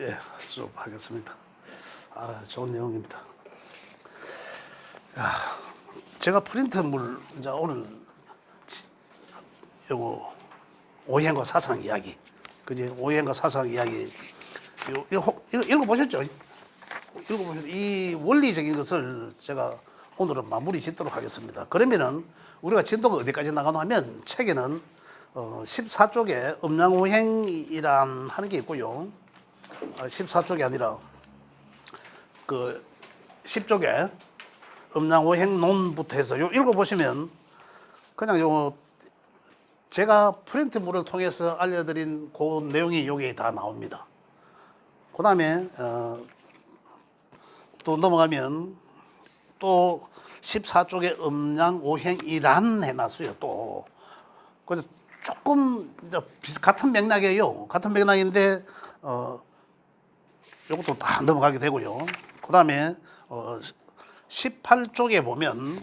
예, 수업하겠습니다. 좋은 내용입니다. 제가 프린트물 이제 오늘 요거 오행과 사상 이야기, 그지? 오행과 사상 이야기 이거 읽어보셨죠? 읽어보셨죠? 이 원리적인 것을 제가 오늘은 마무리 짓도록 하겠습니다. 그러면은 우리가 진도가 어디까지 나가노 하면 책에는 14쪽에 음양오행이란 하는 게 있고요. 14쪽이 아니라 그 10쪽에 음양오행론부터 해서 요 읽어보시면 그냥 요 제가 프린트물을 통해서 알려드린 그 내용이 여기에 다 나옵니다. 그 다음에 또 넘어가면 또 14쪽에 음양오행이란 해놨어요. 또 그래서 조금 같은 맥락이에요. 같은 맥락인데 이것도 다 넘어가게 되고요. 그 다음에 18쪽에 보면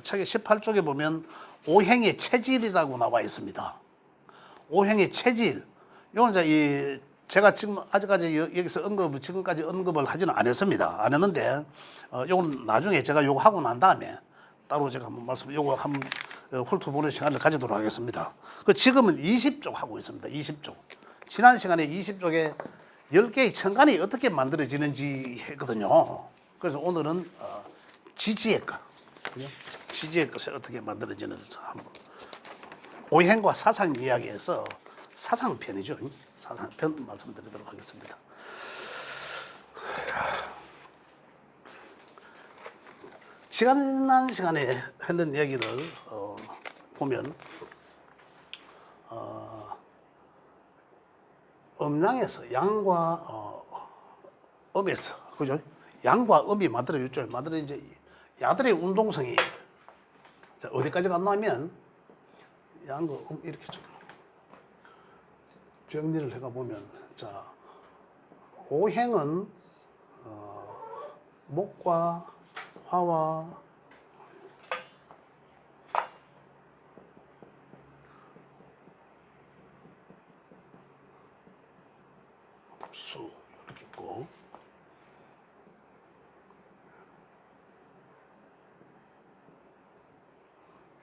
책의 18쪽에 보면 오행의 체질이라고 나와 있습니다. 오행의 체질. 이건 이제 제가 지금 아직까지 여기서 지금까지 언급을 하지는 않았습니다. 안 했는데 이건 나중에 제가 요거 하고 난 다음에 따로 제가 한번 요거 한번 훑어보는 시간을 가지도록 하겠습니다. 지금은 20쪽 하고 있습니다. 20쪽. 지난 시간에 20쪽에 10개의 천간이 어떻게 만들어지는지 했거든요. 그래서 오늘은 지지의 것이 어떻게 만들어지는지 한번 오행과 사상 이야기에서 사상편이죠. 사상편 말씀드리도록 하겠습니다. 지난 시간에 했던 얘기를 보면 음양에서 양과 음에서 그죠? 양과 음이 만들어졌죠. 이제 야들의 운동성이 자, 어디까지 갔냐면 양과 이렇게 좀 정리를 해가 보면 자 오행은 목과 화와 수 이렇게 있고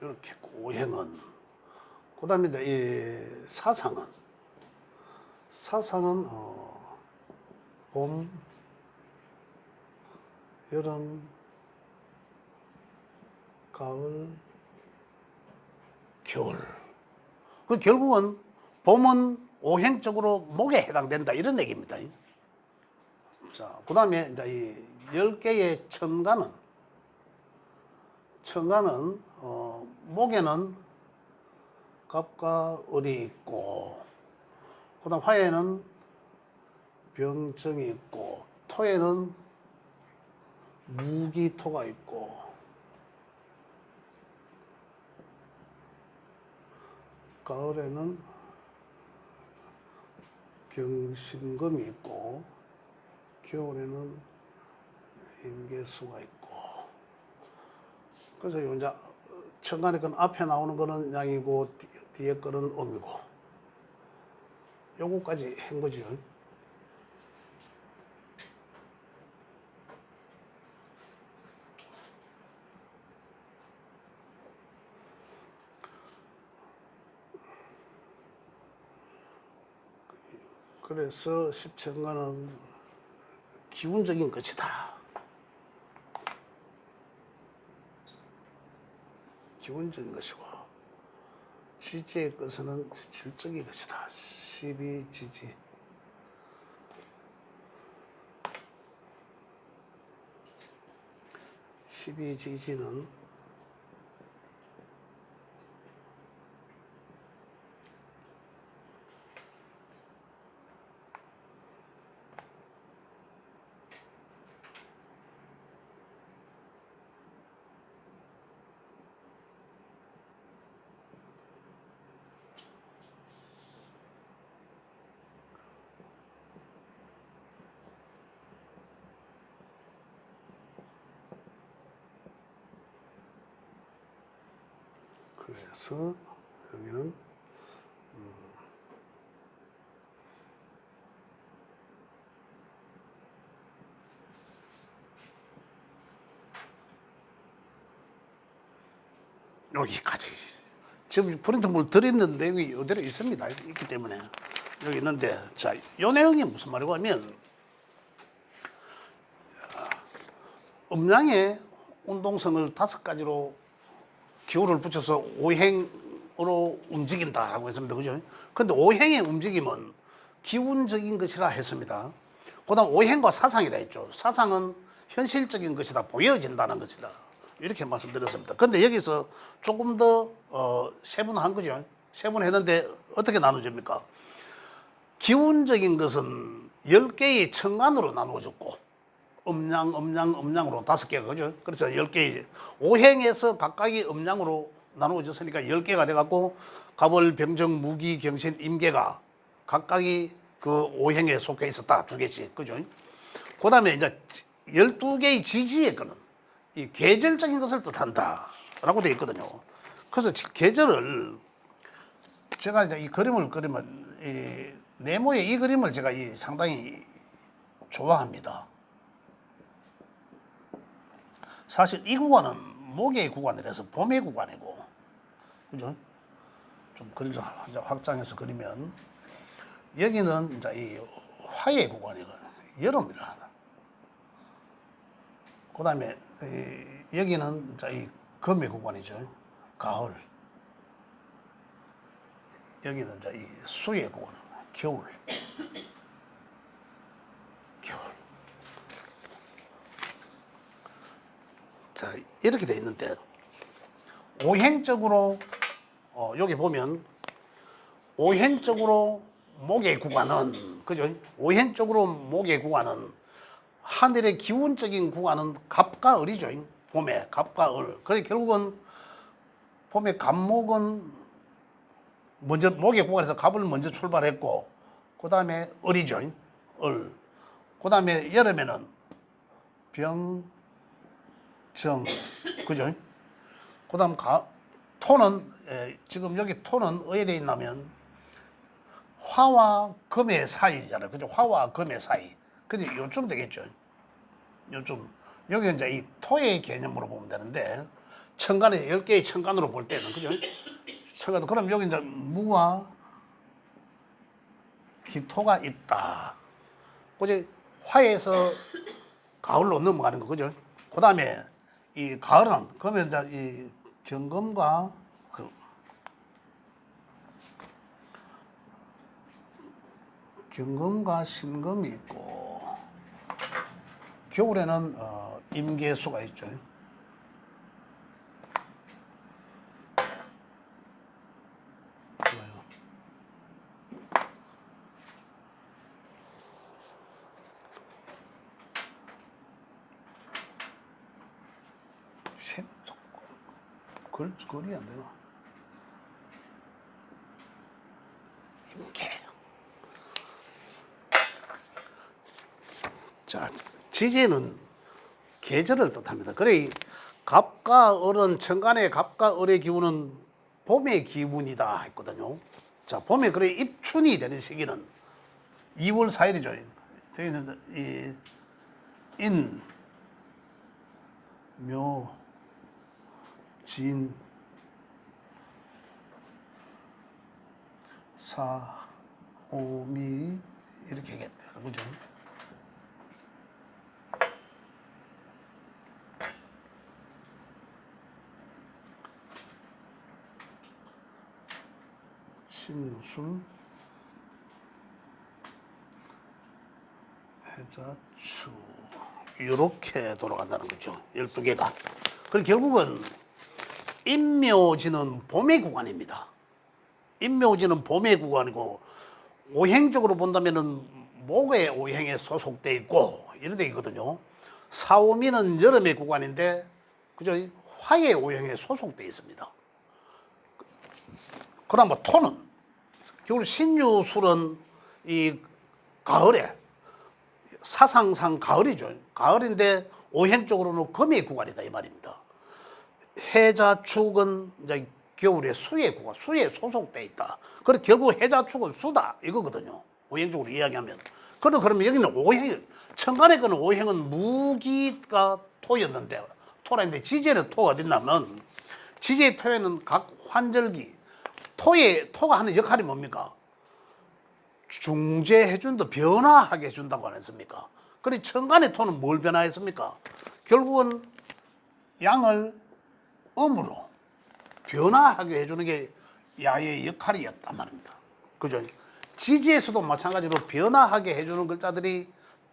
이렇게 있고 오행은 그 다음에 이 사상은 봄, 여름, 가을, 겨울. 그 결국은 봄은 오행적으로 목에 해당된다 이런 얘기입니다. 자, 그 다음에 이제 이 10개의 천간은 목에는 갑과 을이 있고, 그 다음 화에는 병정이 있고, 토에는 무기토가 있고, 가을에는 경신금이 있고, 겨울에는 임계수가 있고. 그래서 이제 천간의 건 앞에 나오는 거는 양이고 뒤에 거는 음이고. 요거까지 한 거죠. 그래서 십천간은 기운적인 것이다. 기운적인 것이고 지지의 것은 질적인 것이다. 12지지. 십이지지는 그래서 여기는 여기까지. 지금 프린트물 들어있는 내용이 이대로 있습니다. 있기 때문에 여기 있는데, 자, 이 내용이 무슨 말이고 하면 음량의 운동성을 5가지로 기호를 붙여서 오행으로 움직인다라고 했습니다. 그죠? 근데 오행의 움직임은 기운적인 것이라 했습니다. 그 다음 오행과 사상이라 했죠. 사상은 현실적인 것이다, 보여진다는 것이다, 이렇게 말씀드렸습니다. 근데 여기서 조금 더 세분한 거죠. 세분했는데 어떻게 나누집니까? 기운적인 것은 10개의 천간으로 나누어졌고, 음량으로 5개가, 그죠? 그래서 10개의 오행에서 각각이 음량으로 나누어졌으니까 10개가 돼갖고 갑을, 병정, 무기, 경신, 임계가 각각이 그 오행에 속해 있었다. 2개씩, 그죠? 그 다음에 이제 12개의 지지의 거는 이 계절적인 것을 뜻한다 라고 되어 있거든요. 그래서 계절을 제가 이제 이 그림을 그리면 이 네모의 이 그림을 제가 상당히 좋아합니다. 사실 이 구간은 목의 구간이라서 봄의 구간이고, 그죠? 좀 그림을 확장해서 그리면 여기는 이제 이 화의 구간이거든요. 여름이라. 그 다음에 여기는 이제 이 금의 구간이죠. 가을. 여기는 이제 이 수의 구간. 겨울. 겨울. 자, 이렇게 돼 있는데, 오행적으로, 여기 보면, 오행적으로 목의 구간은, 그죠? 오행적으로 목의 구간은, 하늘의 기운적인 구간은 갑과 을이죠. 봄에 갑과 을. 그래 결국은 봄에 갑목은 먼저 목의 구간에서 갑을 먼저 출발했고, 그 다음에 을이죠. 을. 그 다음에 여름에는 병, 정, 그죠? 그 다음 토는, 지금 여기 토는 어디에 돼 있냐면 화와 금의 사이잖아요. 그죠? 화와 금의 사이. 근데 요쯤 되겠죠. 요쯤. 여기 이제 이 토의 개념으로 보면 되는데, 천간에 10개의 천간으로 볼 때는, 그죠? 천간, 그럼 여기 이제 무와 기토가 있다. 그죠? 화에서 가을로 넘어가는 거, 그죠? 그 다음에 이 가을은, 그러면 이제 이 경금과 경금과 신금이 있고, 겨울에는 임계수가 있죠. 글이 안 돼요. 임계. 자, 지지는 계절을 뜻합니다. 그래, 갑과 을은, 천간의 갑과 을의 기운은 봄의 기운이다 했거든요. 자, 봄에 그래 입춘이 되는 시기는 2월 4일이죠. 이 인, 묘, 진, 사, 오, 미 이렇게 하겠다. 그죠? 신술, 해자추 이렇게 돌아간다는 거죠. 12개가. 그리고 결국은 임묘지는 봄의 구간입니다. 임묘지는 봄의 구간이고, 오행적으로 본다면은 목의 오행에 소속돼 있고 이런 데 있거든요. 사오미는 여름의 구간인데, 그죠? 화의 오행에 소속돼 있습니다. 그다음 토는 결국 신유술은 이 가을에, 사상상 가을이죠. 가을인데 오행적으로는 금의 구간이다 이 말입니다. 해자축은 이제 겨울에 수의 구간, 수에 소속돼 있다. 그래 결국 해자축은 수다 이거거든요. 오행적으로 이야기하면. 그러면 여기는 오행, 천간에 거는 오행은 무기가 토였는데, 토라는데 지지에는 토가 어딨냐면 지지의 토에는 각 환절기 토가 하는 역할이 뭡니까? 중재해준다, 변화하게 해준다고 안 했습니까? 그래 천간의 토는 뭘 변화했습니까? 결국은 양을 음으로 변화하게 해주는 게 야의 역할이었단 말입니다. 그죠? 지지에서도 마찬가지로 변화하게 해주는 글자들이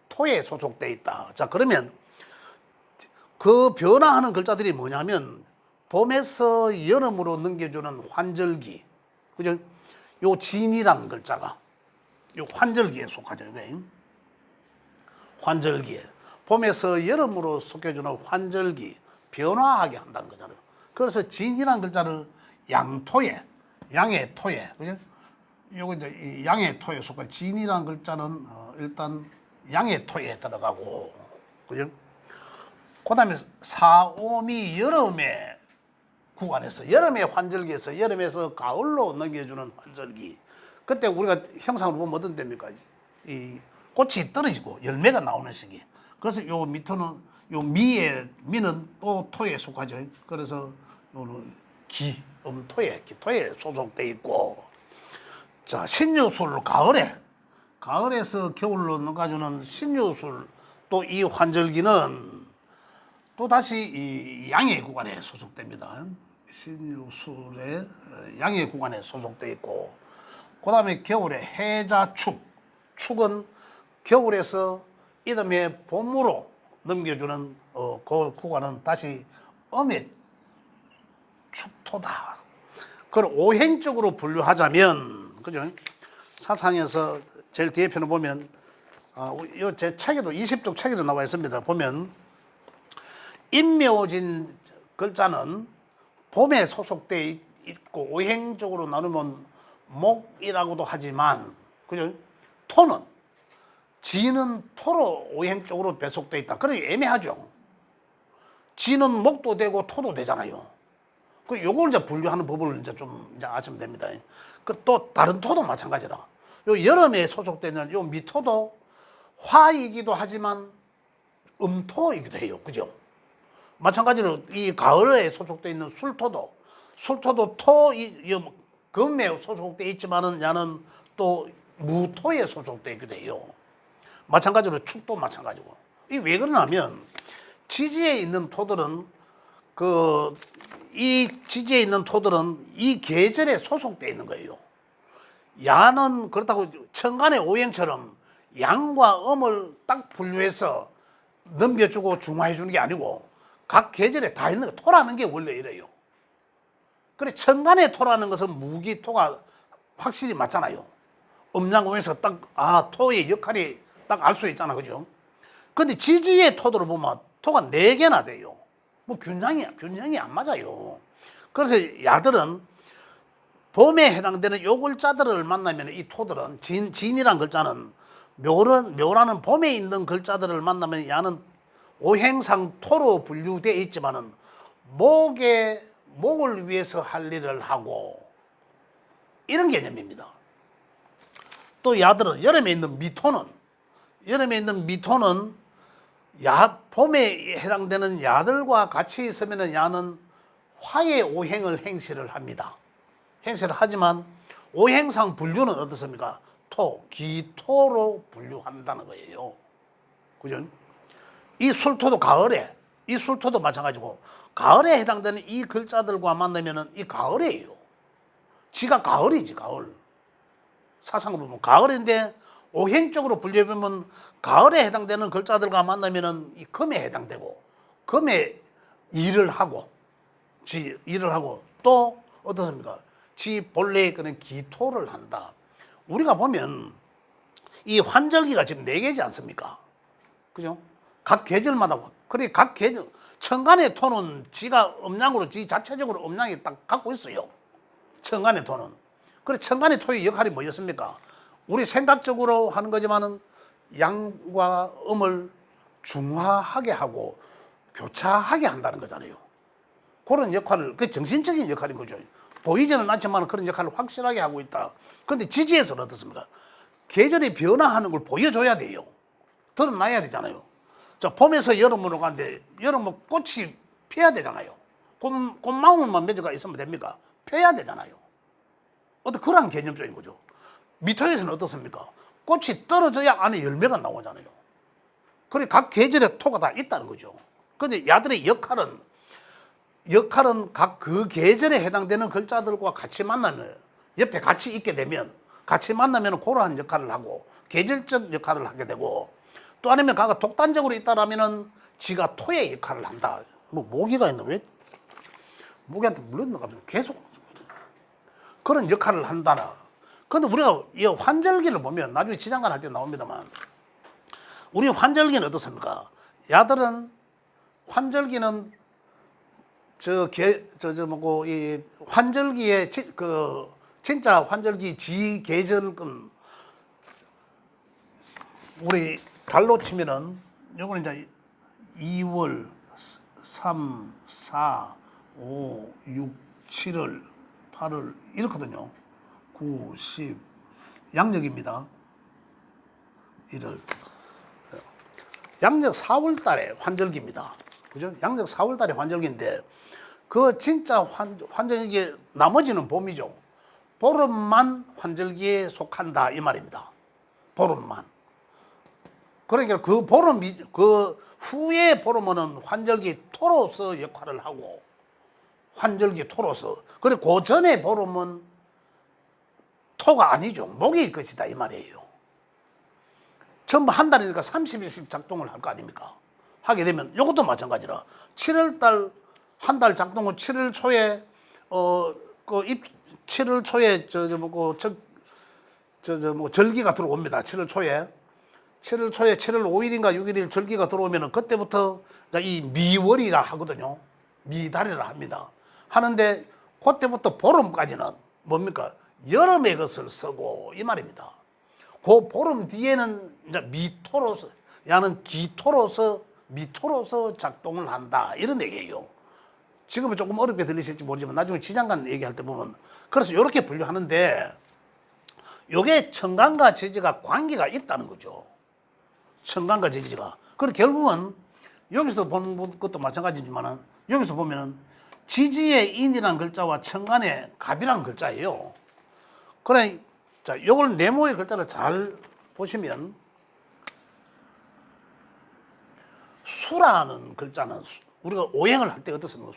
토에 소속되어 있다. 자, 그러면 그 변화하는 글자들이 뭐냐면 봄에서 여름으로 넘겨주는 환절기. 그죠? 요 진이라는 글자가 요 환절기에 속하죠. 환절기에. 봄에서 여름으로 속해주는 환절기. 변화하게 한다는 거잖아요. 그래서 진이라는 글자를 양토에, 양의 토에, 그죠? 요거 이제 이 양의 토에 속한 진이라는 글자는 일단 양의 토에 들어가고, 그죠? 그 다음에 사오미 여름의 구간에서, 여름의 환절기에서, 여름에서 가을로 넘겨주는 환절기. 그때 우리가 형상으로 보면 어떤 때입니까? 이 꽃이 떨어지고 열매가 나오는 시기. 그래서 요 밑에는, 요 미는 또 토에 속하죠. 그래서 요는 기토에 소속돼 있고. 자, 신유술 가을에서 겨울로 넘어가주는 신유술, 또 이 환절기는 또 다시 이 양의 구간에 소속됩니다. 신유술의 양의 구간에 소속돼 있고, 그 다음에 겨울에 해자축은 겨울에서 이듬해 봄으로 넘겨주는 그 구간은 다시 음의 축토다. 그걸 오행적으로 분류하자면, 그죠? 사상에서 제일 뒤에 편을 보면, 제 책에도 20쪽 책에도 나와 있습니다. 보면 임묘진 글자는 봄에 소속되어 있고 오행적으로 나누면 목이라고도 하지만, 그죠? 토는 지는 토로 오행적으로 배속되어 있다. 그러니 애매하죠. 지는 목도 되고 토도 되잖아요. 그 요걸 이제 분류하는 법을 이제 좀 이제 아시면 됩니다. 그 또 다른 토도 마찬가지라. 요 여름에 소속되는 요 미토도 화이기도 하지만 음토이기도 해요. 그죠? 마찬가지로 이 가을에 소속되어 있는 술토도 금에 소속되어 있지만은 야는 또 무토에 소속되어 있기도 해요. 마찬가지로 축도 마찬가지고. 이 왜 그러냐면 지지에 있는 토들은 이 지지에 있는 토들은 이 계절에 소속되어 있는 거예요. 야는 그렇다고 천간의 오행처럼 양과 음을 딱 분류해서 넘겨주고 중화해 주는 게 아니고 각 계절에 다 있는 거. 토라는 게 원래 이래요. 그래 천간의 토라는 것은 무기토가 확실히 맞잖아요. 음양오에서 딱 토의 역할이 딱 알 수 있잖아, 그죠? 근데 지지의 토들을 보면 토가 4개나 돼요. 뭐 균형이 안 맞아요. 그래서 야들은 봄에 해당되는 요 글자들을 만나면 이 토들은 진이란 글자는 묘라는 봄에 있는 글자들을 만나면 야는 오행상 토로 분류되어 있지만은 목을 위해서 할 일을 하고 이런 개념입니다. 또 야들은 여름에 있는 미토는 봄에 해당되는 야들과 같이 있으면 야는 화의 오행을 행시를 합니다. 행시를 하지만 오행상 분류는 어떻습니까? 기토로 분류한다는 거예요. 그죠? 이 술토도 이 술토도 마찬가지고 가을에 해당되는 이 글자들과 만나면은 이 가을이에요. 지가 가을이지, 가을. 사상으로 보면 가을인데 오행적으로 분류해보면 가을에 해당되는 글자들과 만나면은 이 금에 해당되고 금에 일을 하고 또 어떻습니까? 지 본래의 그런 기토를 한다. 우리가 보면 이 환절기가 지금 4개지 않습니까? 그죠? 각 계절마다 그래 각 계절 천간의 토는 지가 음양으로 지 자체적으로 음양이 딱 갖고 있어요. 천간의 토는. 그래 천간의 토의 역할이 뭐였습니까? 우리 생각적으로 하는 거지만은 양과 음을 중화하게 하고 교차하게 한다는 거잖아요. 그런 역할을, 그 정신적인 역할인 거죠. 보이지는 않지만 그런 역할을 확실하게 하고 있다. 그런데 지지에서는 어떻습니까? 계절이 변화하는 걸 보여줘야 돼요. 드러나야 되잖아요. 자, 봄에서 여름으로 가는데 여름은 꽃이 피어야 되잖아요. 꽃망울만 맺어가 있으면 됩니까? 펴야 되잖아요. 어떤 그런 개념적인 거죠. 미토에서는 어떻습니까? 꽃이 떨어져야 안에 열매가 나오잖아요. 그래 각 계절에 토가 다 있다는 거죠. 근데 야들의 역할은 각 그 계절에 해당되는 글자들과 같이 만나면 옆에 같이 있게 되면 같이 만나면 그러한 역할을 하고 계절적 역할을 하게 되고 또 아니면 가가 독단적으로 있다라면은 지가 토의 역할을 한다. 뭐 모기가 있나 왜 모기한테 물렸나 가지고 계속 그런 역할을 한다나. 근데 우리가 이 환절기를 보면 나중에 지장간 할 때 나옵니다만 우리 환절기는 어떻습니까? 야들은 환절기는 뭐고 이 환절기에 그 진짜 환절기 지 계절은 우리 달로 치면은 요거는 이제 2월, 3, 4, 5, 6, 7월, 8월 이렇거든요. 9, 10 양력입니다. 1월 양력 4월 달에 환절기입니다. 그죠? 양력 4월 달에 환절기인데 그 진짜 환절기 나머지는 봄이죠. 보름만 환절기에 속한다 이 말입니다. 보름만. 그러니까 그 보름 그 후에 보름은 환절기 토로서 역할을 하고 환절기 토로서 그리고 그 전에 보름은 토가 아니죠. 목이 것이다 이 말이에요. 전부 한 달이니까 30일씩 작동을 할 거 아닙니까? 하게 되면 이것도 마찬가지라 7월달 한 달 작동 후 7월 초에 7월 초에 절기가 들어옵니다. 7월 초에 7월 5일인가 6일 절기가 들어오면은 그때부터 이 미월이라 하거든요. 미달이라 합니다. 하는데 그때부터 보름까지는 뭡니까? 여름의 것을 쓰고 이 말입니다. 그 보름 뒤에는 이제 미토로서 야는 기토로서 미토로서 작동을 한다 이런 얘기예요. 지금은 조금 어렵게 들리실지 모르지만 나중에 지장간 얘기할 때 보면 그래서 이렇게 분류하는데 요게 천간과 지지가 관계가 있다는 거죠. 천간과 지지가. 그리고 결국은 여기서 보는 것도 마찬가지지만은 여기서 보면은 지지의 인이라는 글자와 천간의 갑이라는 글자예요. 그래, 자, 요걸 네모의 글자를 잘 보시면 수라는 글자는 우리가 오행을 할 때 어떻습니까?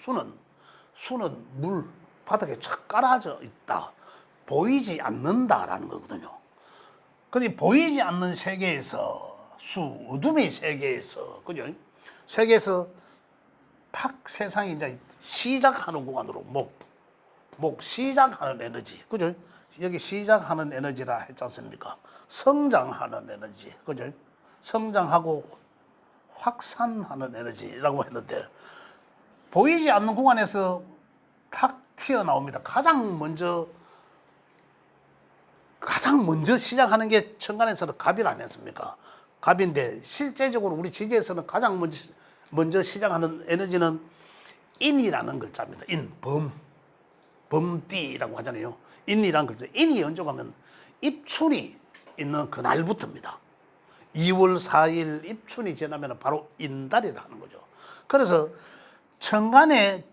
수는 물 바닥에 착 깔아져 있다. 보이지 않는다라는 거거든요. 근데 보이지 않는 세계에서 어둠의 세계에서 그죠? 세계에서 탁 세상이 이제 시작하는 구간으로 목 시작하는 에너지 그죠? 여기 시작하는 에너지라 했지 않습니까? 성장하는 에너지 그죠? 성장하고 확산하는 에너지라고 했는데 보이지 않는 구간에서 탁 튀어나옵니다. 가장 먼저 시작하는 게 천간에서는 갑이라 안 했습니까? 갑인데 실제적으로 우리 지지에서는 가장 먼저 시작하는 에너지는 인이라는 글자입니다. 범띠라고 하잖아요. 인이라는 글자. 인이 연족하면 입춘이 있는 그날부터입니다. 2월 4일 입춘이 지나면 바로 인달이라는 거죠. 그래서 천간에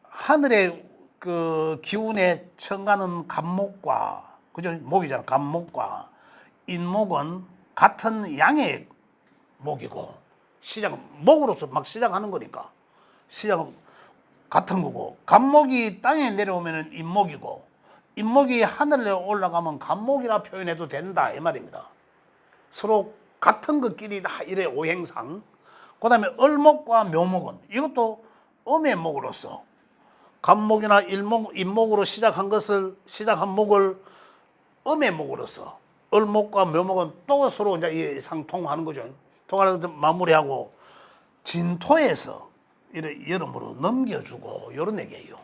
하늘의 그 기운의 천간은 갑목과 그죠? 목이잖아. 갑목과 인목은 같은 양의 목이고 목으로서 막 시작하는 거니까 시작은 같은 거고 갑목이 땅에 내려오면 인목이고 인목이 하늘에 올라가면 갑목이라 표현해도 된다 이 말입니다. 서로 같은 것끼리 다 이래 오행상. 그 다음에 을목과 묘목은 이것도 음의 목으로서 갑목이나 인목으로 시작한 목을 음의 목으로서 을목과 묘목은 또 서로 이제 상통하는 거죠. 통하는 마무리하고 진토에서 이래 여름으로 넘겨주고 이런 얘기예요.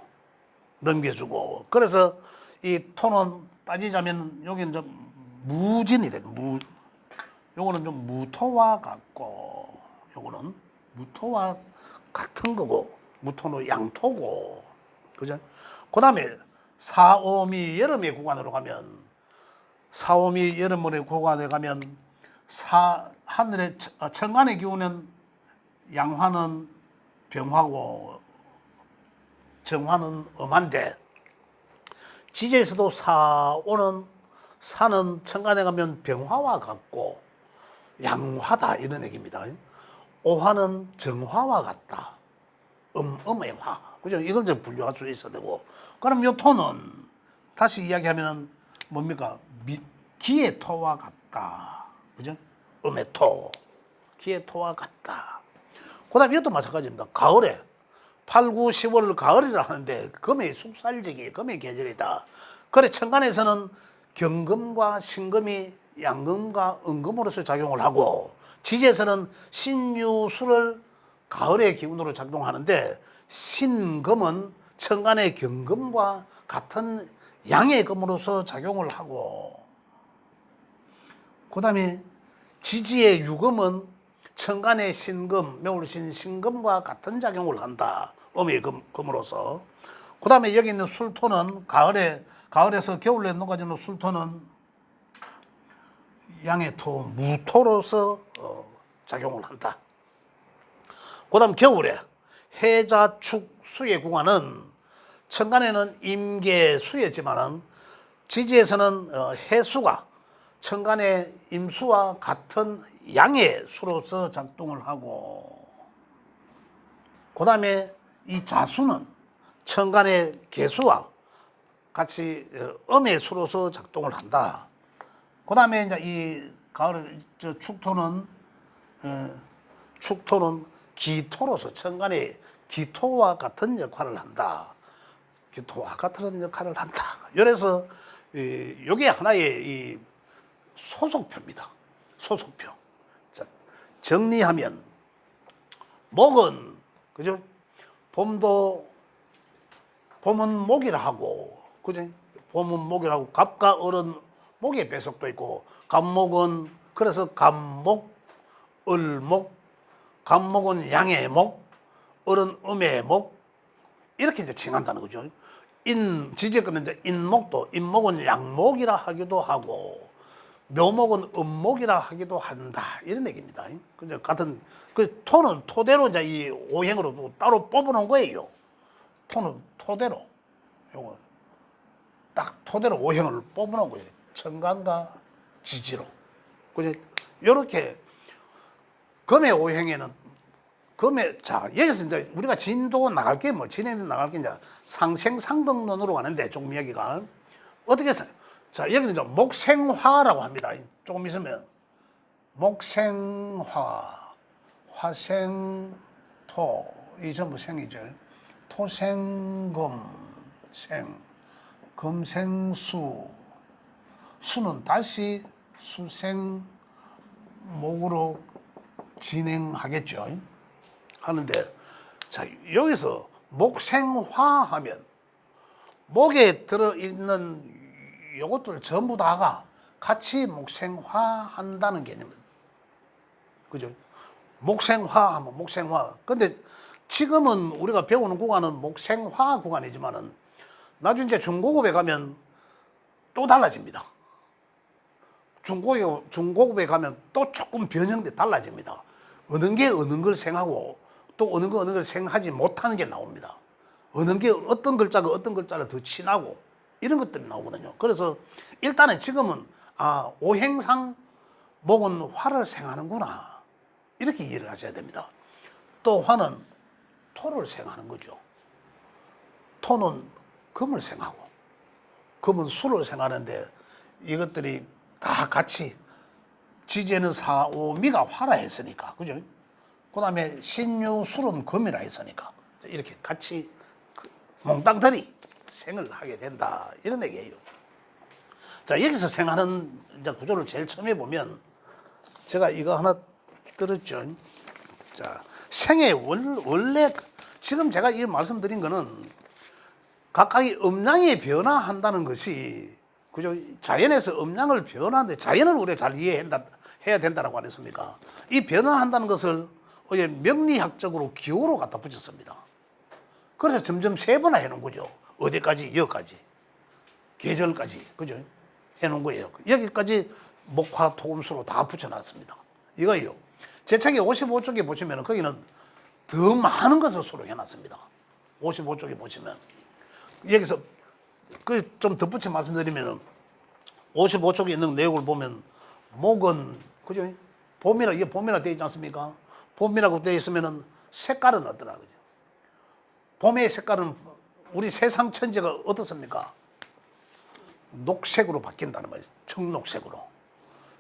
넘겨주고 그래서 이 토는 따지자면 여기는 좀 무진이 돼. 요거는 좀 무토와 같고 요거는 무토와 같은 거고 무토는 양토고 그죠? 그 다음에 사오미 여름의 구간으로 가면 사오미 여름의 구간에 가면 하늘의 천간의 기운은 양화는 병화고 정화는 엄한데 지제에서도 사는 천간에 가면 병화와 같고 양화다 이런 얘기입니다. 오화는 정화와 같다. 음의 화. 그죠? 이걸 이제 분류할 수 있어야 되고. 그럼 요 토는 다시 이야기하면은 뭡니까? 기의 토와 같다. 그죠? 음의 토. 기의 토와 같다. 그 다음에 이것도 마찬가지입니다. 가을에 8, 9, 10월 가을이라 하는데 금의 숙살지기, 금의 계절이다. 그래 천간에서는 경금과 신금이 양금과 은금으로서 작용을 하고 지지에서는 신유술을 가을의 기운으로 작동하는데 신금은 천간의 경금과 같은 양의 금으로서 작용을 하고 그 다음에 지지의 유금은 천간의 신금, 명월신 신금과 같은 작용을 한다. 음의 금으로서. 그 다음에 여기 있는 술토는 가을에서 겨울에 녹아지는 술토는 양의 토, 무토로서 작용을 한다. 그 다음 겨울에 해자축 수의 구간은 천간에는 임계 수였지만은 지지에서는 해수가 천간의 임수와 같은 양의 수로서 작동을 하고 그 다음에 이 자수는 천간의 개수와 같이 음의 수로서 작동을 한다. 그 다음에 이제 이 가을 축토는 기토로서 천간의 기토와 같은 역할을 한다. 기토와 같은 역할을 한다. 그래서 이게 하나의 이 소속표입니다. 소속표. 자, 정리하면 목은 그죠? 봄은 목이라 하고 그죠? 봄은 목이라 하고 갑과 을은 목의 배속도 있고 갑목은 그래서 갑목, 을목, 갑목은 양의 목, 을은 음의 목 이렇게 이제 칭한다는 거죠. 지지에는 이제 인목은 양목이라 하기도 하고 묘목은 음목이라 하기도 한다 이런 얘기입니다. 근데 같은 그 토는 토대로 이제 이 오행으로 따로 뽑아놓은 거예요. 토는 토대로 요거 딱 토대로 오행을 뽑아놓은 거예요. 천간과 지지로. 그죠? 이렇게 금의 오행에는 자 여기서 이제 우리가 진도 나갈 게 진행도 나갈 게 이제 상생상등론으로 가는데 조금 이야기가 어떻게 해서 자, 여기는 이제 목생화라고 합니다. 조금 있으면 목생화, 화생토, 이 전부 생이죠. 토생금, 금생수, 수는 다시 수생목으로 진행하겠죠. 하는데 자, 여기서 목생화하면 목에 들어있는 이것들 전부 다가 같이 목생화한다는 개념입니다. 그죠? 목생화하면 목생화. 근데 지금은 우리가 배우는 구간은 목생화 구간이지만은 나중에 이제 중고급에 가면 또 달라집니다. 중고급에 가면 또 조금 변형돼 달라집니다. 어느 게 어느 걸 생하고 또 어느 걸 생하지 못하는 게 나옵니다. 어느 게 어떤 글자가 어떤 글자를 더 친하고 이런 것들이 나오거든요. 그래서 일단은 지금은 오행상 목은 화를 생하는구나 이렇게 이해를 하셔야 됩니다. 또 화는 토를 생하는 거죠. 토는 금을 생하고 금은 수를 생하는데 이것들이 다 같이 지지에는 사오미가 화라 했으니까 그죠? 그 다음에 신유술은 금이라 했으니까 이렇게 같이 몽땅들이 생을 하게 된다 이런 얘기예요. 자 여기서 생하는 이제 구조를 제일 처음에 보면 제가 이거 하나 들었죠. 자 생의 원래 지금 제가 이 말씀드린 거는 각각의 음양이 변화한다는 것이 그죠? 자연에서 음양을 변화하는데 자연을 우리가 잘 해야 된다라고 안 했습니까? 이 변화한다는 것을 명리학적으로 기호로 갖다 붙였습니다. 그래서 점점 세분화 해놓은 거죠. 어디까지? 여기까지. 계절까지. 그죠? 해놓은 거예요. 여기까지 목화, 토금수로 다 붙여놨습니다. 이거요. 제 책의 55쪽에 보시면 거기는 더 많은 것을 수록해놨습니다. 55쪽에 보시면 여기서 그 좀 덧붙여 말씀드리면은 55쪽에 있는 내용을 보면 목은 그죠? 봄이라 이게 봄이라 되어 있지 않습니까? 봄이라고 되어 있으면은 색깔은 어떠나 그죠? 봄의 색깔은 우리 세상 천지가 어떻습니까? 녹색으로 바뀐다는 말이죠. 청록색으로.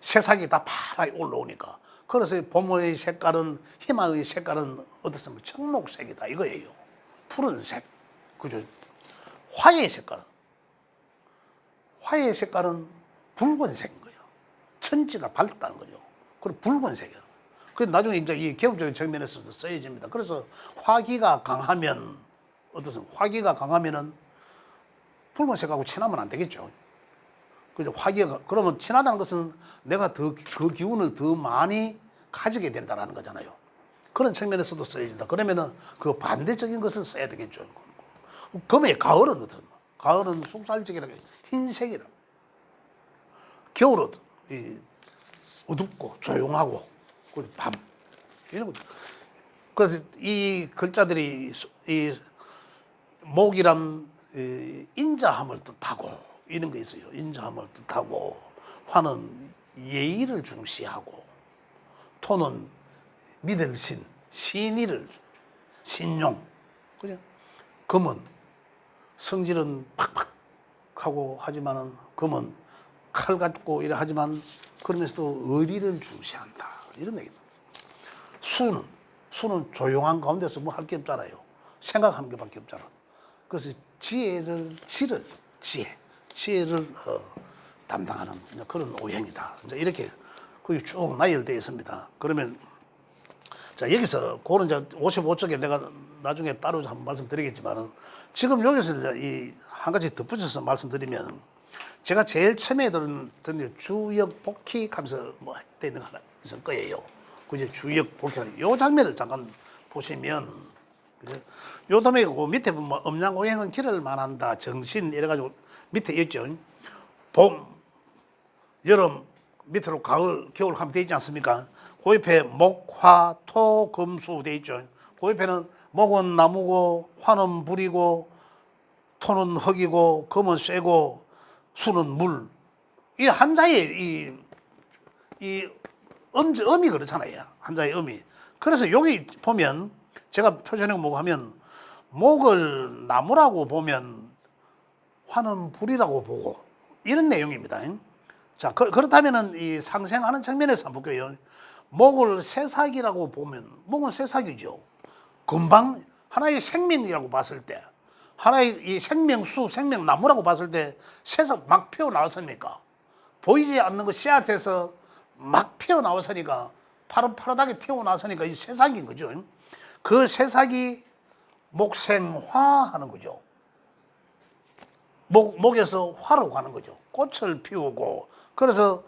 새싹이 다 파랗게 올라오니까. 그래서 봄의 색깔은 희망의 색깔은 어떻습니까? 청록색이다 이거예요. 푸른색. 그죠? 화의 색깔은 붉은색인 거예요. 천지가 밝다는 거죠. 그리고 붉은색이에요. 그래서 나중에 이제 이 개업적인 측면에서도 쓰여집니다. 그래서 화기가 강하면 어떻습니까? 화기가 강하면은 붉은색하고 친하면 안 되겠죠. 그죠? 화기가 그러면 친하다는 것은 내가 더 그 기운을 더 많이 가지게 된다는 거잖아요. 그런 측면에서도 써야된다. 그러면은 그 반대적인 것을 써야 되겠죠. 그러면 가을은 어떻습니까? 가을은 쑥살적이라고 흰색이라. 겨울은 어둡고 조용하고 밤 이런 거. 그래서 이 글자들이 이 목이란 인자함을 뜻하고 이런 게 있어요. 인자함을 뜻하고 화는 예의를 중시하고 토는 믿을 신, 신의를 신용. 그죠? 금은 성질은 팍팍하고 하지만은 금은 칼 같고 이래 하지만 그러면서도 의리를 중시한다. 이런 얘기입니다. 수는 조용한 가운데서 뭐 할 게 없잖아요. 생각하는 게밖에 없잖아. 그래서 지혜를 담당하는 그런 오행이다. 이제 이렇게 거기 쭉 나열되어 있습니다. 그러면 자 여기서 그런 이제 55쪽에 내가 나중에 따로 한번 말씀드리겠지만은 지금 여기서 이 한 가지 덧붙여서 말씀드리면 제가 제일 처음에 들은 주역 복희하면서 뭐 되는 하나 있을 거예요. 그 이제 주역 복희 요 장면을 잠깐 보시면 요 도매 그 밑에 보면 음양오행은 길을 만한다 정신 이래가지고 밑에 있죠. 봄, 여름 밑으로 가을, 겨울 하면 되어 있지 않습니까? 그 옆에 목, 화, 토, 금, 수 되어 있죠. 그 옆에는 목은 나무고 화는 불이고 토는 흙이고 금은 쇠고 수는 물. 이 한자의 이 음이 그렇잖아요. 한자의 음이. 그래서 여기 보면 제가 표현해 보고 하면 목을 나무라고 보면 화는 불이라고 보고 이런 내용입니다. 자, 그렇다면은 이 상생하는 측면에서 한번 볼게요. 목을 새싹이라고 보면 목은 새싹이죠. 금방 하나의 생명이라고 봤을 때 하나의 이 생명수, 생명나무라고 봤을 때 새싹 막 피어나왔습니까? 보이지 않는 그 씨앗에서 막 피어나왔으니까 파릇파릇하게 튀어나왔으니까 이 새싹인 거죠. 그 새싹이 목생화하는 거죠. 목에서 화로 가는 거죠. 꽃을 피우고 그래서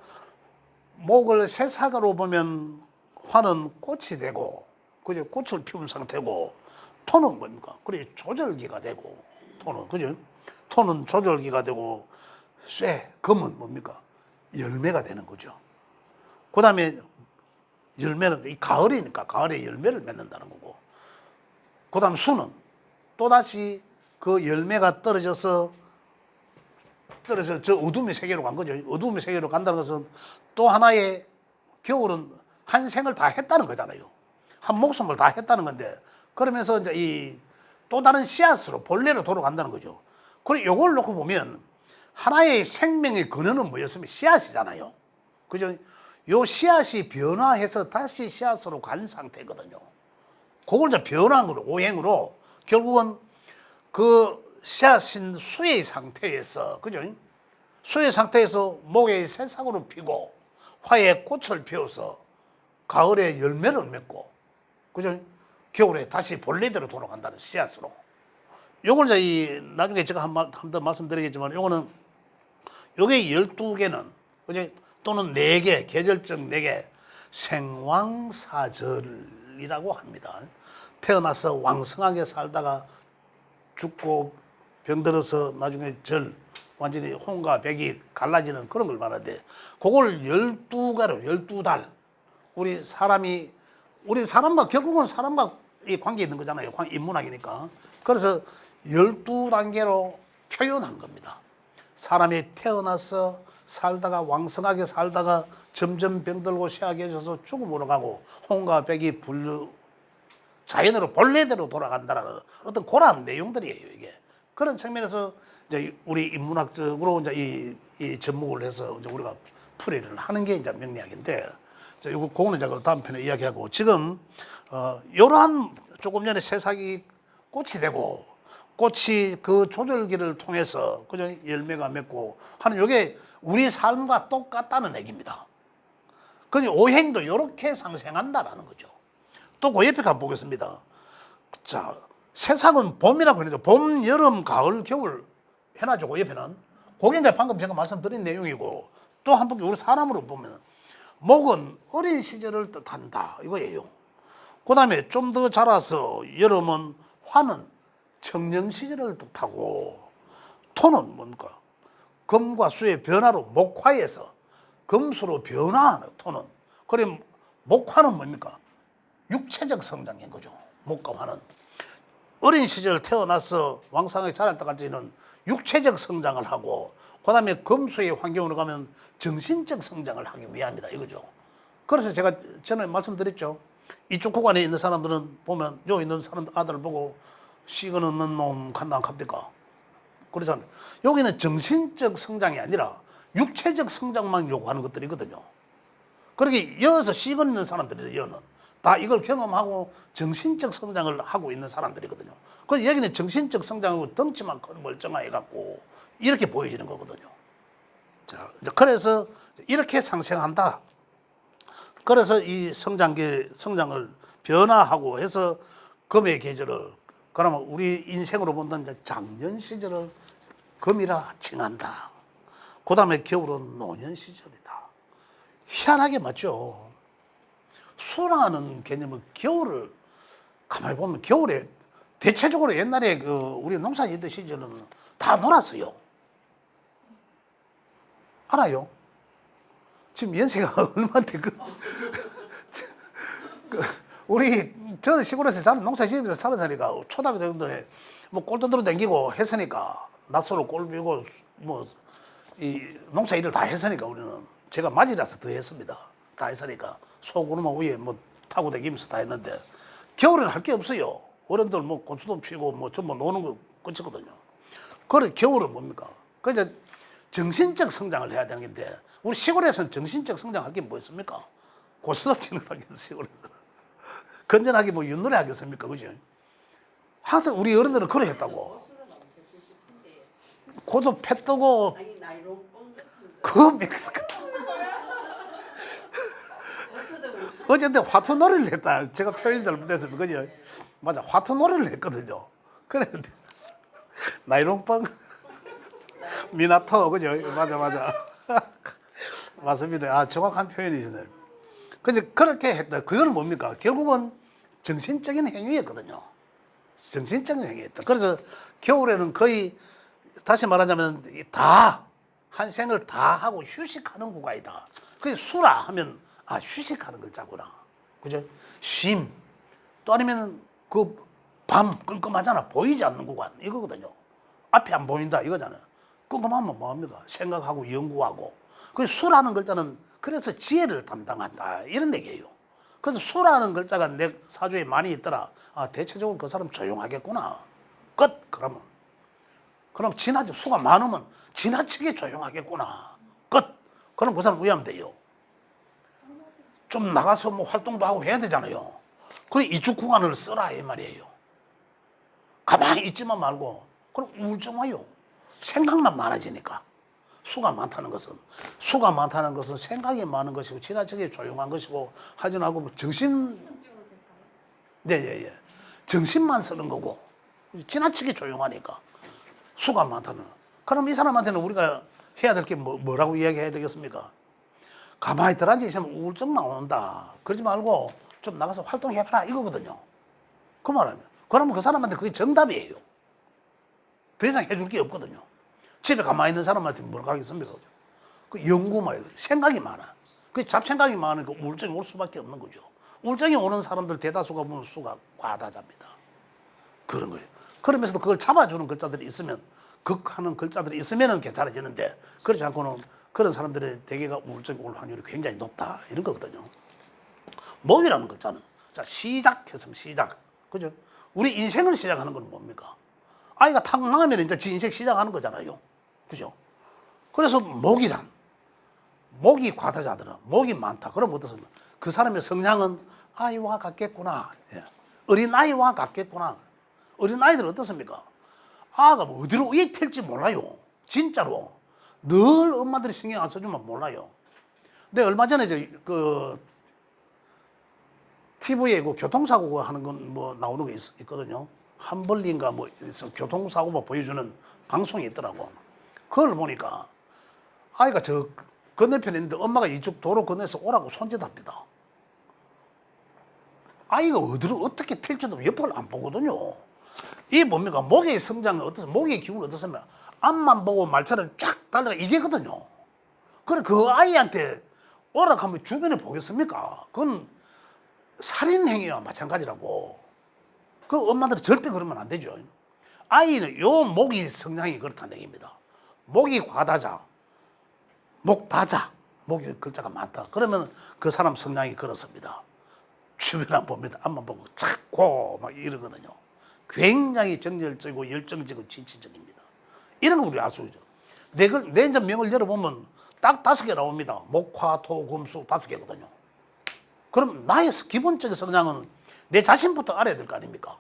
목을 새싹으로 보면 화는 꽃이 되고 그죠? 꽃을 피운 상태고 토는 뭡니까? 그래 조절기가 되고 토는 그죠? 토는 조절기가 되고 금은 뭡니까? 열매가 되는 거죠. 그 다음에 열매는 이 가을이니까 가을에 열매를 맺는다는 거고 그 다음 수는 또다시 그 열매가 떨어져서 저 어둠의 세계로 간 거죠. 어둠의 세계로 간다는 것은 또 하나의 겨울은 한 생을 다 했다는 거잖아요. 한 목숨을 다 했다는 건데 그러면서 이제 이 또 다른 씨앗으로 본래로 돌아간다는 거죠. 그리고 이걸 놓고 보면 하나의 생명의 근원은 뭐였으면 씨앗이잖아요. 그죠? 요 씨앗이 변화해서 다시 씨앗으로 간 상태거든요. 그걸 이제 변화한 거로 오행으로 결국은 그 씨앗인 수의 상태에서 그죠? 수의 상태에서 목에 새싹으로 피고 화에 꽃을 피워서 가을에 열매를 맺고 그죠? 겨울에 다시 본래대로 돌아간다는 씨앗으로. 요걸 이제 나중에 제가 한 번 더 말씀드리겠지만 요거는 요게 12개는 그죠? 또는 4개 계절적 4개 생왕사절이라고 합니다. 태어나서 왕성하게 살다가 죽고 병들어서 나중에 완전히 홍과 백이 갈라지는 그런 걸 말하는데 그걸 12가로 12달 우리 사람과 결국은 사람과 이 관계 있는 거잖아요. 인문학이니까. 그래서 12단계로 표현한 겁니다. 사람이 태어나서 살다가 왕성하게 살다가 점점 병들고 쇠약해져서 죽음으로 가고 홍과 백이 자연으로 본래대로 돌아간다는 어떤 그러한 내용들이에요. 이게 그런 측면에서 이제 우리 인문학적으로 이제 이 접목을 해서 이제 우리가 풀이를 하는 게 이제 명리학인데, 자, 이거 그거는 제가 다음 편에 이야기하고, 지금 이러한 조금 전에 새싹이 꽃이 되고 꽃이 그 조절기를 통해서 그죠 열매가 맺고 하는 이게 우리 삶과 똑같다는 얘기입니다. 그래서 오행도 이렇게 상생한다라는 거죠. 또 그 옆에 한번 보겠습니다. 자, 새싹은 봄이라고 해야죠. 봄, 여름, 가을, 겨울 해놔죠. 그 옆에는. 그게 이제 방금 제가 말씀드린 내용이고, 또 한 번 우리 사람으로 보면 목은 어린 시절을 뜻한다 이거예요. 그 다음에 좀 더 자라서 여름은 화는 청년 시절을 뜻하고, 토는 뭡니까? 금과 수의 변화로 목화에서 금수로 변화하는 토는. 그럼 목화는 뭡니까? 육체적 성장인 거죠. 목과 화는. 어린 시절 태어나서 왕성하게 자랄 때까지는 육체적 성장을 하고, 그 다음에 금수의 환경으로 가면 정신적 성장을 하기 위함이다 이거죠. 그래서 제가 전에 말씀드렸죠. 이쪽 구간에 있는 사람들은 보면 여기 있는 사람 아들을 보고 시건 없는 놈 간다 안 갑니까? 그렇잖아요. 여기는 정신적 성장이 아니라 육체적 성장만 요구하는 것들이거든요. 그렇게 여기서 시건 있는 사람들이에요. 여는 다 이걸 경험하고 정신적 성장을 하고 있는 사람들이거든요. 그래서 여기는 정신적 성장하고 덩치만 멀쩡하게 갖고 이렇게 보여지는 거거든요. 자, 그래서 이렇게 상생한다. 그래서 이 성장을 변화하고 해서 금의 계절을, 그러면 우리 인생으로 본다면 장년 시절을 금이라 칭한다. 그 다음에 겨울은 노년 시절이다. 희한하게 맞죠. 수라는 개념은 겨울을 가만히 보면 겨울에 대체적으로 옛날에 우리 농사 짓던 시절은 다 놀았어요. 알아요? 지금 연세가 얼마인데 우리 저 시골에서 자는 농사 지으면서 사는 사니까 초등학교 정도에 뭐 꼴도들어 댕기고 했으니까 낫소로 꼴 비고 뭐 이 농사 일을 다 했으니까 우리는 제가 맞이라서 더 했습니다. 다 했으니까 소구르마 위에 뭐 타고 다니면서 다 했는데 겨울에는 할 게 없어요. 어른들 뭐 고추도 피고 뭐 전부 노는 거 끝이거든요. 그래 겨울은 뭡니까? 그 이제 정신적 성장을 해야 되는 건데 우리 시골에서는 정신적 성장할 게 뭐 있습니까? 고스톱치는 하겠어요. 시골에서 건전하게 뭐 윷놀이 하겠습니까? 그죠? 항상 우리 어른들은 그래 했다고. 고도 패 뜨고 그거 어쨌든 화투놀이를 했다. 제가 표현이 잘못했으면 그죠? 맞아, 화투놀이를 했거든요. 그랬는데 나이롱빵 미나토 그죠? 맞아 맞습니다. 아, 정확한 표현이시네요. 근데 그렇게 했다. 그건 뭡니까? 결국은 정신적인 행위였거든요. 정신적인 행위였다. 그래서 겨울에는 거의 다시 말하자면 다 한 생을 다 하고 휴식하는 구간이다. 그래서 수라 하면 아, 휴식하는 글자구나. 그죠? 쉼. 또 아니면 그 밤 끔끔하잖아. 보이지 않는 구간. 이거거든요. 앞이 안 보인다. 이거잖아요. 끔끔하면 뭐합니까? 생각하고 연구하고. 그 수라는 글자는 그래서 지혜를 담당한다. 이런 얘기예요. 그래서 수라는 글자가 내 사주에 많이 있더라. 아, 대체적으로 그 사람 조용하겠구나. 끝. 그럼 지나쳐. 수가 많으면 지나치게 조용하겠구나. 끝. 그럼 그 사람 위하면 돼요. 좀 나가서 뭐 활동도 하고 해야 되잖아요. 그래 이쪽 구간을 써라 이 말이에요. 가만히 있지만 말고 그럼 우울증 와요. 생각만 많아지니까. 수가 많다는 것은 생각이 많은 것이고 지나치게 조용한 것이고 하진 않고 뭐 네. 정신만 쓰는 거고 지나치게 조용하니까 수가 많다는. 그럼 이 사람한테는 우리가 해야 될 게 뭐라고 이야기해야 되겠습니까? 가만히 들어앉아 있으면 우울증 나온다. 그러지 말고 좀 나가서 활동해봐라 이거거든요. 그 말하면. 그러면 그 사람한테 그게 정답이에요. 더 이상 해줄 게 없거든요. 집에 가만히 있는 사람한테 뭐라고 하겠습니까? 그 연구만 해요. 생각이 많아. 그 잡생각이 많으니까 우울증이 올 수밖에 없는 거죠. 우울증이 오는 사람들 대다수가 보면 수가 과다자입니다. 그런 거예요. 그러면서도 그걸 잡아주는 글자들이 있으면, 극하는 글자들이 있으면 괜찮아지는데, 그렇지 않고는 그런 사람들의 대개가 우울증이 올 확률이 굉장히 높다. 이런 거거든요. 목이라는 글자는, 자, 시작했으면 시작. 그죠? 우리 인생을 시작하는 건 뭡니까? 아이가 탁망하면 이제 지 인생 시작하는 거잖아요. 그죠? 그래서 목이란, 목이 과다자들은 목이 많다. 그럼 어떻습니까? 그 사람의 성향은 아이와 같겠구나. 예. 어린아이와 같겠구나. 어린아이들은 어떻습니까? 아가 뭐 어디로 이튈지 몰라요. 진짜로. 늘 엄마들이 신경 안 써주면 몰라요. 근데 얼마 전에 TV에 그 교통사고 하는 건 뭐 나오는 게 있거든요. 한벌린가 뭐 교통사고만 보여주는 방송이 있더라고. 그걸 보니까 아이가 저 건너편에 있는데 엄마가 이쪽 도로 건너서 오라고 손짓합니다. 아이가 어디로 어떻게 튈지도 옆을 안 보거든요. 이게 뭡니까? 목의 성장은 어떻습니까? 목의 기운은 어떻습니까? 앞만 보고 말차를 쫙 달려가 이게거든요. 그래 그 아이한테 오락하면 주변에 보겠습니까? 그건 살인행위와 마찬가지라고. 그 엄마들은 절대 그러면 안 되죠. 아이는 요 목이 성향이 그렇다는 얘기입니다. 목이 과다자, 목다자, 목이 글자가 많다. 그러면 그 사람 성향이 그렇습니다. 주변 안 봅니다. 앞만 보고 찾고 막 이러거든요. 굉장히 정열적이고 열정적이고 진취적입니다. 이런 거 우리 알 수 있죠. 내 이제 명을 열어보면 딱 5개 나옵니다. 목화, 토, 금, 수 5개거든요. 그럼 나의 기본적인 성향은 내 자신부터 알아야 될 거 아닙니까?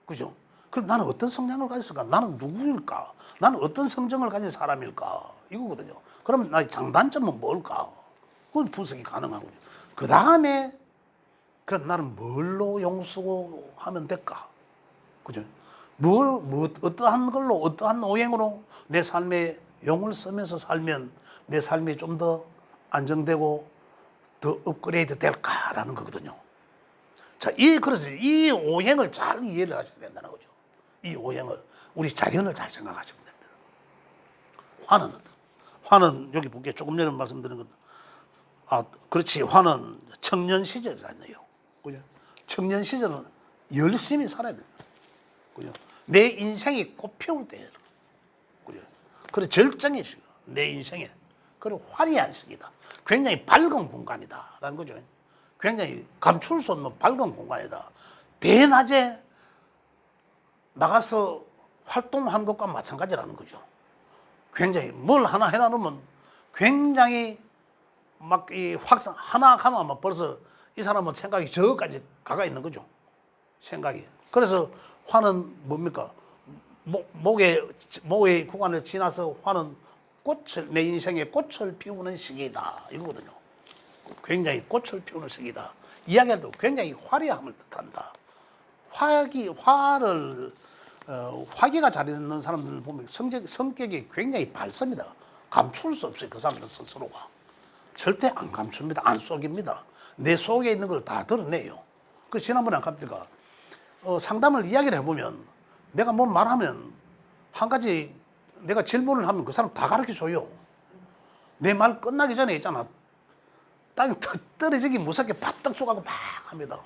그죠? 그럼 나는 어떤 성향을 가졌을까? 나는 누구일까? 나는 어떤 성정을 가진 사람일까? 이거거든요. 그럼 나의 장단점은 뭘까? 그건 분석이 가능하고요. 그 다음에 그럼 나는 뭘로 용수고 하면 될까? 그죠? 어떠한 걸로, 어떠한 오행으로 내 삶에 용을 쓰면서 살면 내 삶이 좀 더 안정되고 더 업그레이드 될까라는 거거든요. 자, 그래서 이 오행을 잘 이해를 하셔야 된다는 거죠. 이 오행을, 우리 자연을 잘 생각하시면 됩니다. 화는 여기 볼게요. 조금 전에 말씀드린 것. 그렇지. 화는 청년 시절이라네요. 그죠? 청년 시절은 열심히 살아야 돼요. 그죠? 내 인생이 꽃피울 때예요. 그죠? 그래 절정의 시간, 내 인생에. 그리고 화려한 시기다. 굉장히 밝은 공간이다라는 거죠. 굉장히 감출 수 없는 밝은 공간이다. 대낮에 나가서 활동한 것과 마찬가지라는 거죠. 굉장히 뭘 하나 해놔놓으면 굉장히 막 이 확산 하나 하면 벌써 이 사람은 생각이 저까지 가가 있는 거죠. 생각이. 그래서 화는 뭡니까? 목의 구간을 지나서 화는 내 인생에 꽃을 피우는 시기다. 이거거든요. 굉장히 꽃을 피우는 시기다. 이야기할 때 굉장히 화려함을 뜻한다. 화기가 잘 있는 사람들을 보면 성격이 굉장히 밝습니다. 감출 수 없어요. 그 사람들 스스로가. 절대 안 감춥니다. 안 속입니다. 내 속에 있는 걸 다 드러내요. 그 지난번에 아까 상담을 이야기를 해보면 내가 뭐 말하면 한 가지 내가 질문을 하면 그 사람 다 가르쳐 줘요. 내 말 끝나기 전에 있잖아. 땅이 떨어지기 무섭게 바짝 쪼가고 막 합니다.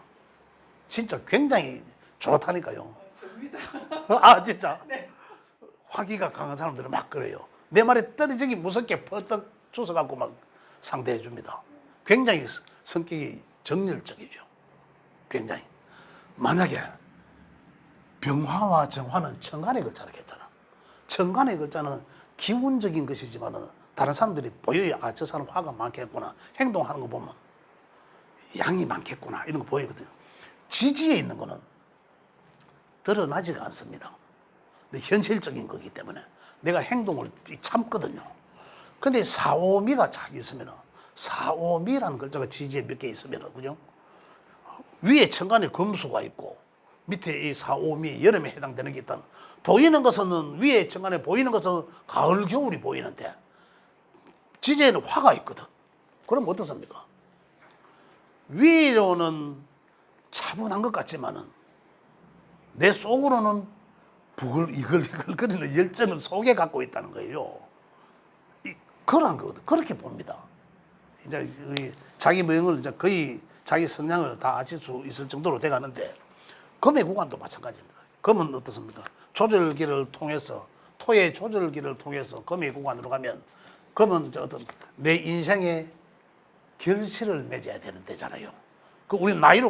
진짜 굉장히 좋다니까요. 진짜? 네. 화기가 강한 사람들은 막 그래요. 내 말에 떨어지기 무섭게 퍼뜩 주워갖고 막 상대해 줍니다. 굉장히 성격이 정열적이죠. 굉장히. 만약에 병화와 정화는 천간의 글자라 했잖아. 천간의 글자는 기운적인 것이지만은 다른 사람들이 보여요. 저 사람 화가 많겠구나. 행동하는 거 보면 양이 많겠구나. 이런 거 보이거든요. 지지에 있는 거는 드러나지가 않습니다. 근데 현실적인 거기 때문에 내가 행동을 참거든요. 근데 사오미가 잘 있으면, 사오미라는 글자가 지지에 몇 개 있으면, 그죠? 위에 천간에 금수가 있고, 밑에 이 사오미, 여름에 해당되는 게 있다. 보이는 것은, 위에 천간에 보이는 것은 가을, 겨울이 보이는데, 지지에는 화가 있거든. 그럼 어떻습니까? 위로는 차분한 것 같지만은, 내 속으로는 이글이글거리는 열정을 속에 갖고 있다는 거예요. 그런 거거든. 그렇게 봅니다. 이제 자기 모형을 이제 거의 자기 성향을 다 아실 수 있을 정도로 돼가는데 금의 구간도 마찬가지입니다. 금은 어떻습니까? 조절기를 통해서 토의 조절기를 통해서 금의 구간으로 가면 금은 어떤 내 인생의 결실을 맺어야 되는 데잖아요. 그 우리 나이로